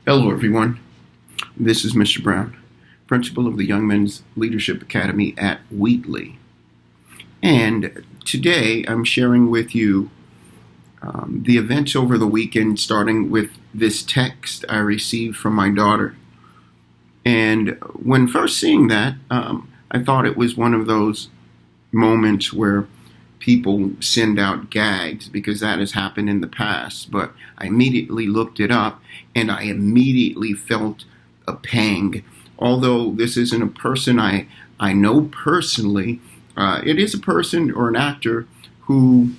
Hello, everyone. This is Mr. Brown, principal of the Young Men's Leadership Academy at Wheatley. And today I'm sharing with you the events over the weekend, starting with this text I received from my daughter. And when first seeing that, I thought it was one of those moments where people send out gags because that has happened in the past. But I immediately looked it up and I immediately felt a pang. Although this isn't a person I know personally, it is a person or an actor who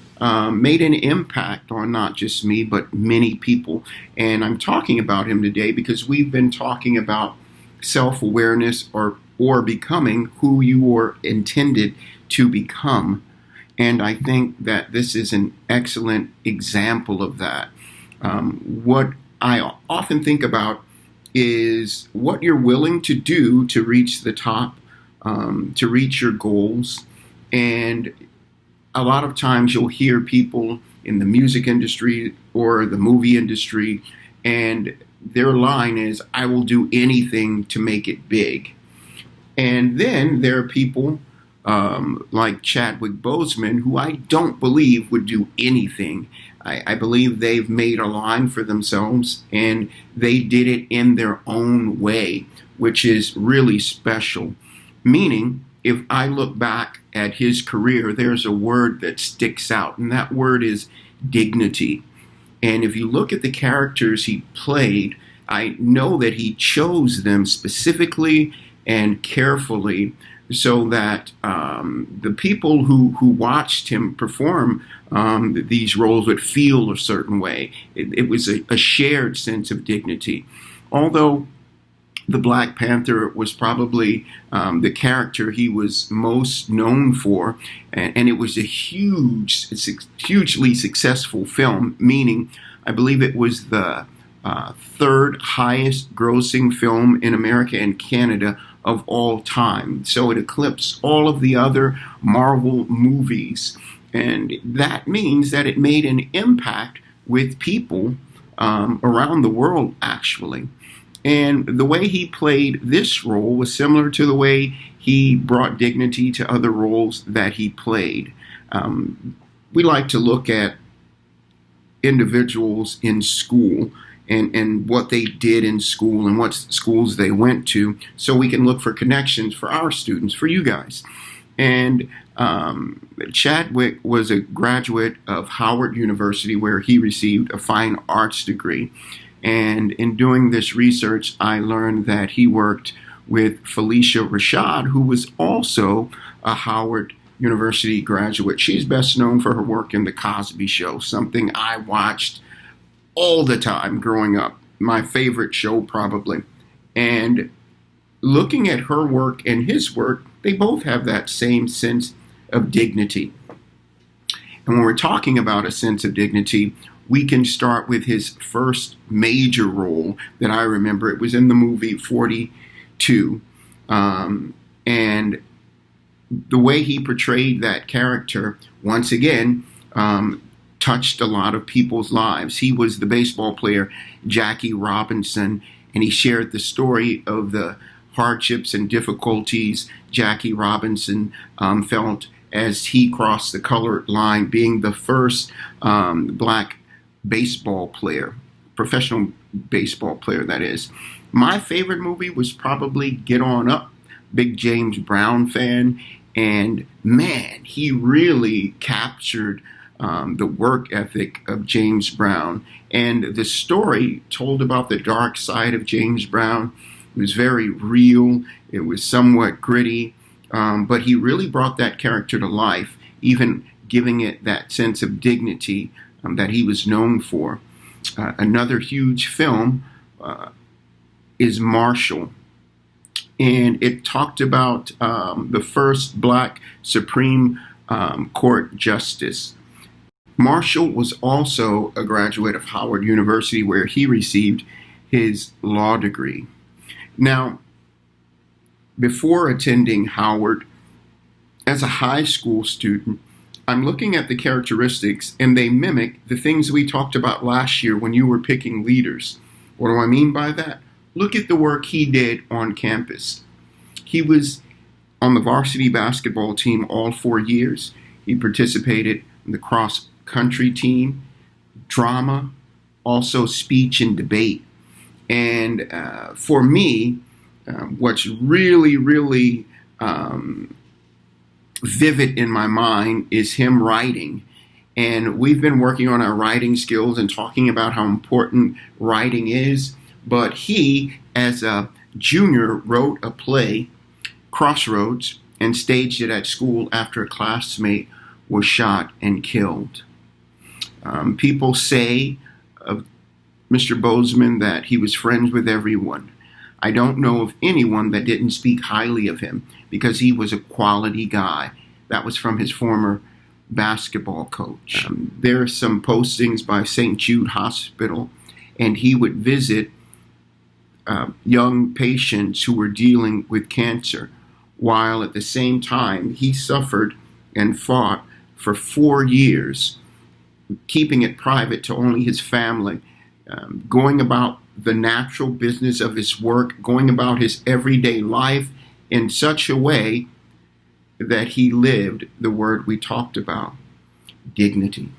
made an impact on not just me, but many people. And I'm talking about him today because we've been talking about self-awareness or becoming who you are intended to become. And I think that this is an excellent example of that. What I often think about is what you're willing to do to reach the top, to reach your goals. And a lot of times you'll hear people in the music industry or the movie industry, and their line is, "I will do anything to make it big." And then there are people like Chadwick Boseman, who I don't believe would do anything. I believe they've made a line for themselves and they did it in their own way, which is really special. Meaning, if I look back at his career, there's a word that sticks out, and that word is dignity. And if you look at the characters he played, I know that he chose them specifically and carefully so that the people who watched him perform these roles would feel a certain way. It was a shared sense of dignity. Although the Black Panther was probably the character he was most known for, and it was a hugely successful film, meaning I believe it was the third highest grossing film in America and Canada of all time. So it eclipsed all of the other Marvel movies. And that means that it made an impact with people around the world, actually. And the way he played this role was similar to the way he brought dignity to other roles that he played. We like to look at individuals in school and what they did in school and what schools they went to, so we can look for connections for our students, for you guys. And Chadwick was a graduate of Howard University, where he received a fine arts degree. And in doing this research, I learned that he worked with Felicia Rashad, who was also a Howard University graduate. She's best known for her work in The Cosby Show, something I watched all the time growing up. My favorite show, probably. And looking at her work and his work, they both have that same sense of dignity. And when we're talking about a sense of dignity, we can start with his first major role that I remember. It was in the movie 42. And the way he portrayed that character, once again, touched a lot of people's lives. He was the baseball player Jackie Robinson, and he shared the story of the hardships and difficulties Jackie Robinson felt as he crossed the colored line, being the first black baseball player, professional baseball player, that is. My favorite movie was probably Get On Up. Big James Brown fan, and man, he really captured the work ethic of James Brown. And the story told about the dark side of James Brown. It was very real. It was somewhat gritty, but he really brought that character to life, even giving it that sense of dignity that he was known for. Another huge film is Marshall. And it talked about the first black Supreme Court justice. Marshall was also a graduate of Howard University, where he received his law degree. Now, before attending Howard, as a high school student, I'm looking at the characteristics and they mimic the things we talked about last year when you were picking leaders. What do I mean by that? Look at the work he did on campus. He was on the varsity basketball team all 4 years. He participated in the cross-country team, drama, also speech and debate. And for me, what's really, really vivid in my mind is him writing. And we've been working on our writing skills and talking about how important writing is. But he, as a junior, wrote a play, Crossroads, and staged it at school after a classmate was shot and killed. People say of Mr. Bozeman that he was friends with everyone. I don't know of anyone that didn't speak highly of him because he was a quality guy. That was from his former basketball coach. There are some postings by St. Jude Hospital, and he would visit young patients who were dealing with cancer, while at the same time he suffered and fought for 4 years, keeping it private to only his family, going about the natural business of his work, going about his everyday life in such a way that he lived the word we talked about, dignity.